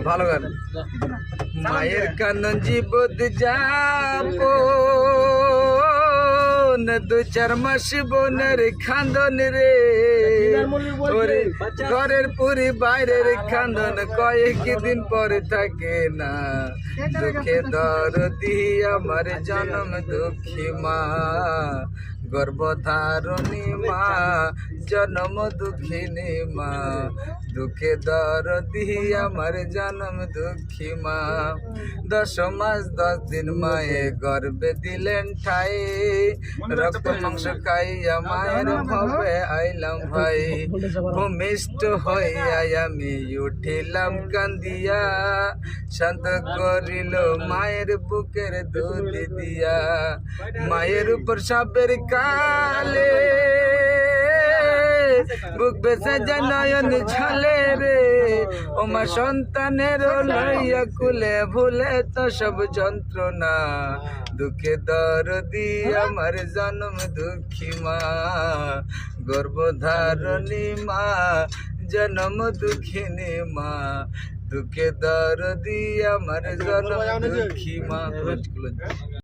ভালো গান। মায়ের কানন জীবত যাবো দু চার মাস বোনের খান্দন রে, ওরে ঘরের পুরি বাইরের খান্দন কয়েক দিন পরে থাকে না। দুঃখে দরদি আমার জনম দুঃখী মা, গর্ভধারণী মা জনম দুঃখিনী মা। দুঃখে দরদি আমার জনম দুঃখী মা। 10 মাস 10 দিন মায়ে গর্বে দিলেন ঠাই, রক্ত মাংস খাইয়া মায়ের ভবে আইলাম ভাই। ভূমিষ্ঠ হইয়া আমি উঠিলাম কান্দিয়া, শান্ত করিল মায়ের বুকের দুধ দিয়া। মায়ের উপর সাপের কালে বুক বেসে যায় নয়ন ঝালে রে, ও মা সন্তানের লইয়া কুলে ভুলে তো সব যন্ত্রণা। দুঃখে দরদি আমার জনম দুঃখী মা, গর্ভধারণী মা জনম দুঃখিনী মা। দুঃখে দরদি আমার জনম দুঃখী মা।